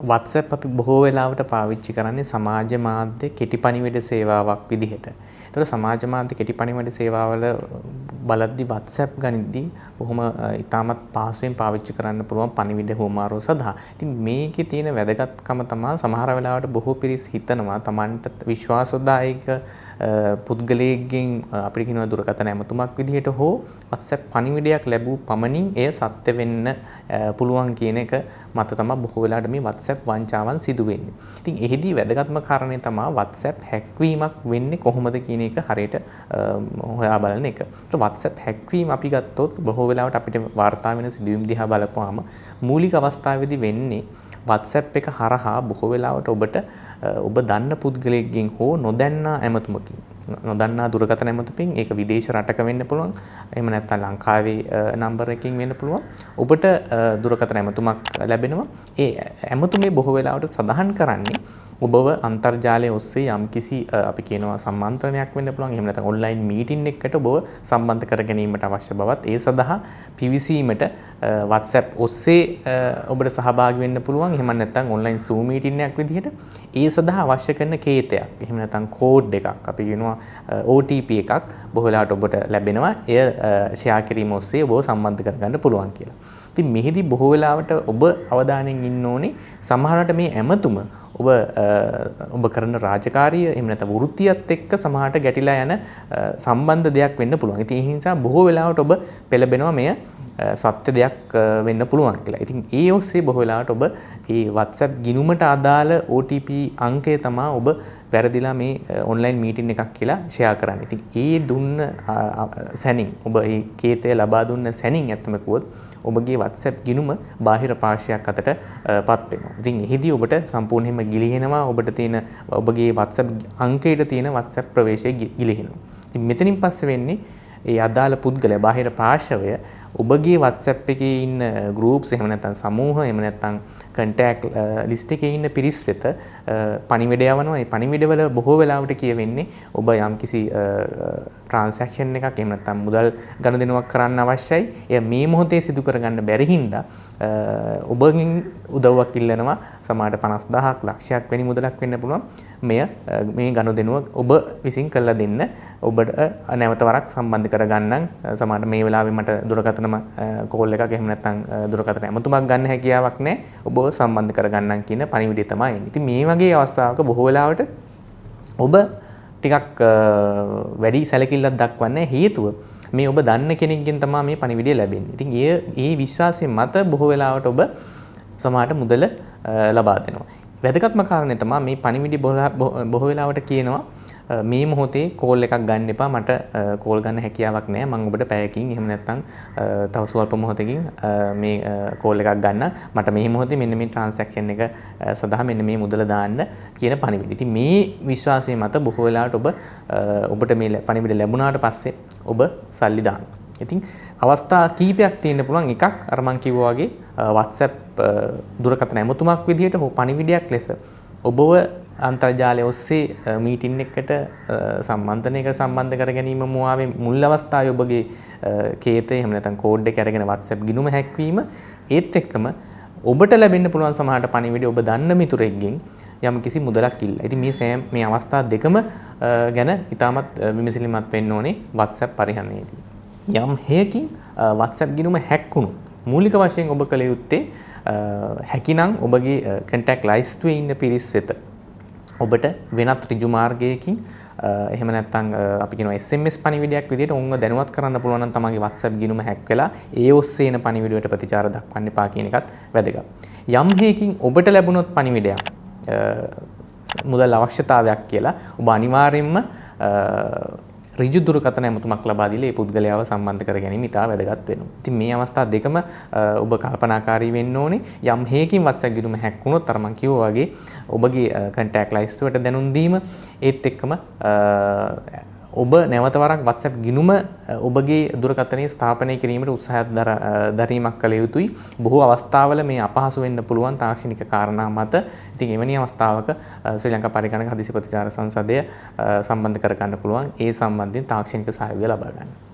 WhatsApp අපි බොහෝ වෙලාවට පාවිච්චි කරන්නේ සමාජ මාධ්‍ය කෙටි පණිවිඩ සේවාවක් විදිහට. ඒතර සමාජ මාධ්‍ය කෙටි පණිවිඩ සේවාවල බලද්දි WhatsApp ගනිද්දී බොහොම ඉතාමත් පහසුවෙන් පාවිච්චි කරන්න පුළුවන් පණිවිඩ හුවමාරුව සඳහා. ඉතින් මේකේ තියෙන වැදගත්කම තමයි සමහර වෙලාවට බොහෝ පිරිස් හිතනවා Tamanට විශ්වාසදායක පුද්ගලයෙක්ගෙන් අපිට කියනවා දුරකථන ඇමතුමක් විදිහට හෝ WhatsApp පණිවිඩයක් ලැබූ පමණින් එය සත්‍ය වෙන්න පුළුවන් කියන එක මත තමයි බොහෝ වෙලාවට මේ WhatsApp වංචාවන් සිදු වෙන්නේ. ඉතින් එහිදී වැදගත්ම කාරණේ තමයි WhatsApp හැක්වීමක් වෙන්නේ කොහොමද කියන එක හරියට හොයා බලන එක. ඒත් WhatsApp හැක්වීම අපි ගත්තොත් බොහෝ වෙලාවට අපිට වාර්තා වෙන සිදුවීම් දිහා බලපුවාම මූලික අවස්ථාවේදී වෙන්නේ WhatsApp එක හරහා බොහෝ වෙලාවට ඔබට ඔබ දන්න පුද්ගලයෙක්ගෙන් හෝ නොදන්නා ඇමතුමකින් නොදන්නා දුරකථන ඇමතුමකින් ඒක විදේශ රටක වෙන්න පුළුවන්. එහෙම නැත්නම් ලංකාවේ නම්බර් එකකින් වෙන්න පුළුවන්. ඔබට දුරකථන ඇමතුමක් ලැබෙනවා. ඒ ඇමතුමේ බොහෝ වෙලාවට සඳහන් කරන්නේ ඔබව අන්තර්ජාලය ඔස්සේ යම්කිසි අපි කියනවා සම්මන්ත්‍රණයක් වෙන්න පුළුවන්. එහෙම නැත්නම් ඔන්ලයින් මීටින් එකකට ඔබව සම්බන්ධ කර ගැනීමට අවශ්‍ය බවත් ඒ සඳහා පිවිසීමට WhatsApp ඔස්සේ ඔබට සහභාගී වෙන්න පුළුවන්. එහෙම නැත්නම් ඔන්ලයින් Zoom මීටින් එකක් විදිහට ඒ සඳහා අවශ්‍ය කරන කේතයක්. එහෙම නැත්නම් කෝඩ් එකක් අපි කියනවා OTP එකක් බොහෝ වෙලාවට ඔබට ලැබෙනවා. එය ෂෙයා කිරීම ඔස්සේ ඔබව සම්බන්ධ කරගන්න පුළුවන් කියලා. ඉතින් මෙහිදී බොහෝ වෙලාවට ඔබ අවධානයෙන් ඉන්න ඕනේ සමහරවිට මේ ඇමතුම ඔබ කරන රාජකාරිය එහෙම නැත්නම් වෘත්තියත් එක්ක සමහරට ගැටිලා යන සම්බන්ධ දෙයක් වෙන්න පුළුවන්. ඉතින් ඒ නිසා බොහෝ වෙලාවට ඔබ පෙළඹෙනවා මෙය සත්‍ය දෙයක් වෙන්න පුළුවන් කියලා. ඉතින් ඒ ඔස්සේ බොහෝ වෙලාවට ඔබ මේ WhatsApp ගිණුමට අදාළ OTP අංකය තමයි ඔබ වැරදිලා මේ ඔන්ලයින් මීටින් එකක් කියලා ෂෙයා කරන්නේ. ඉතින් ඒ දුන්න සැනින් ඔබ මේ කේතය ලබා දුන්න සැනින් ඇත්තම කිව්වොත් ඔබගේ WhatsApp ගිණුම බාහිර පාර්ශ්වයක් අතට පත් වෙනවා. ඉතින් එහිදී ඔබට සම්පූර්ණයෙන්ම ගිලිහෙනවා ඔබට තියෙන ඔබගේ WhatsApp අංකයට තියෙන WhatsApp ප්‍රවේශය ගිලිහෙනවා. ඉතින් මෙතනින් පස්සේ වෙන්නේ ඒ අදාළ පුද්ගලයා බාහිර පාර්ශවය ඔබගේ WhatsApp එකේ ඉන්න groups එහෙම නැත්නම් සමූහ එහෙම නැත්නම් contact list එකේ ඉන්න පිරිස් වෙත පණිවිඩ යවනවා. ඒ පණිවිඩවල බොහෝ වෙලාවට කියවෙන්නේ ඔබ යම්කිසි transaction එකක් එහෙම නැත්නම් මුදල් ගනුදෙනුවක් කරන්න අවශ්‍යයි. එය මේ මොහොතේ සිදු කරගන්න බැරි හින්දා ඔබගෙන් උදව්වක් ඉල්ලනවා. සමහරට 50000ක් ලක්ෂයක් වැනි මුදලක් වෙන්න පුළුවන්. මේ ගනුදෙනුව ඔබ විසින් කරලා දෙන්න. ඔබට නැවත වරක් සම්බන්ධ කරගන්නම්. සමහරට මේ වෙලාවේ මට දුරකථනම කෝල් එකක් එහෙම නැත්නම් දුරකථන ඇමතුමක් ගන්න හැකියාවක් නැහැ. ඔබ සම්බන්ධ කරගන්නම් කියන පණිවිඩය තමයි එන්නේ. ඉතින් මේ වගේ අවස්ථාවක බොහෝ වෙලාවට ඔබ ටිකක් වැඩි සැලකිල්ලක් දක්වන්නේ හේතුව මේ ඔබ දන්න කෙනෙක්ගෙන් තමයි මේ පණිවිඩය ලැබෙන්නේ. ඉතින් ඒ විශ්වාසයෙන් මත බොහෝ වෙලාවට ඔබ සමහරට මුදල ලබා දෙනවා. වැදගත්ම කාරණේ තමයි මේ පණිවිඩය බොහෝ වෙලාවට කියනවා මේ මොහොතේ කෝල් එකක් ගන්න එපා මට කෝල් ගන්න හැකියාවක් නැහැ මම ඔබට පැයකින් එහෙම නැත්නම් තව සුවල්ප මොහොතකින් මේ කෝල් එකක් ගන්න මට මේ මොහොතේ මෙන්න මේ ට්‍රාන්සැක්ෂන් එක සඳහා මෙන්න මේ මුදල දාන්න කියන පණිවිඩය. ඉතින් මේ විශ්වාසය මත බොහෝ වෙලාවට ඔබට මේ පණිවිඩය ලැබුණාට පස්සේ ඔබ සල්ලි දානවා. ඉතින් අවස්ථා කීපයක් තියෙන්න පුළුවන්. එකක් අර මං කිව්වා වගේ WhatsApp දුරකථන ඇමතුමක් විදිහට හෝ පණිවිඩයක් ලෙස ඔබව අන්තර්ජාලය ඔස්සේ මීටින් එකකට සම්බන්ධනයකට සම්බන්ධ කර ගැනීම මුවාවේ මුල් අවස්ථාවේ ඔබගේ කේතය එහෙම නැත්නම් කෝඩ් එක අරගෙන WhatsApp ගිණුම හැක්වීම ඒත් එක්කම ඔබට ලැබෙන්න පුළුවන් සමහරට පණිවිඩය ඔබ දන්න මිතුරෙක්ගෙන් යම් කිසි මුදලක් ඉල්ල. ඉතින් මේ අවස්ථා දෙකම ගැන ඉතාමත් විමසිලිමත් වෙන්න ඕනේ WhatsApp පරිහරණයේදී. යම් හේකින් WhatsApp ගිණුම හැක් වුණොත් මූලික වශයෙන් ඔබ කළ යුත්තේ හැකිනම් ඔබගේ contact list එකේ ඉන්න පිරිස් වෙත ඔබට වෙනත් ඍජු මාර්ගයකින් එහෙම නැත්නම් අපි කියනවා SMS පණිවිඩයක් විදිහට උන්ව දැනුවත් කරන්න පුළුවන් නම් තමන්ගේ WhatsApp ගිණුම හැක් වෙලා ඒ ඔස්සේ එන පණිවිඩයට ප්‍රතිචාර දක්වන්න එපා කියන එකත් වැදගත්. යම් හේකින් ඔබට ලැබුණොත් පණිවිඩයක් මුදල් අවශ්‍යතාවයක් කියලා ඔබ අනිවාර්යයෙන්ම ඍජු දුරකථන ඇමතුමක් ලබා දීලා ඒ පුද්ගලයාව සම්බන්ධ කර ගැනීම ඉතා වැදගත් වෙනවා. ඉතින් මේ අවස්ථා දෙකම ඔබ කල්පනාකාරී වෙන්න ඕනේ. යම් හේකින් WhatsApp ගිණුම හැක් වුණොත් අර මං කිව්වා වගේ ඔබගේ contact list එකට දැනුම් දීම ඒත් එක්කම ඔබ නැවත වරක් WhatsApp ගිණුම ඔබගේ දුරකථනයේ ස්ථාපනය කිරීමට උත්සාහයක් දරීමක් කළ යුතුයි. බොහෝ අවස්ථාවල මේ අපහසු වෙන්න පුළුවන් තාක්ෂණික කාරණා මත. ඉතින් එවැනි අවස්ථාවක ශ්‍රී ලංකා පරිගණක හදිසි ප්‍රතිචාර සංසදය සම්බන්ධ කර ගන්න පුළුවන්. ඒ සම්බන්ධයෙන් තාක්ෂණික සහයෝගය ලබා ගන්න.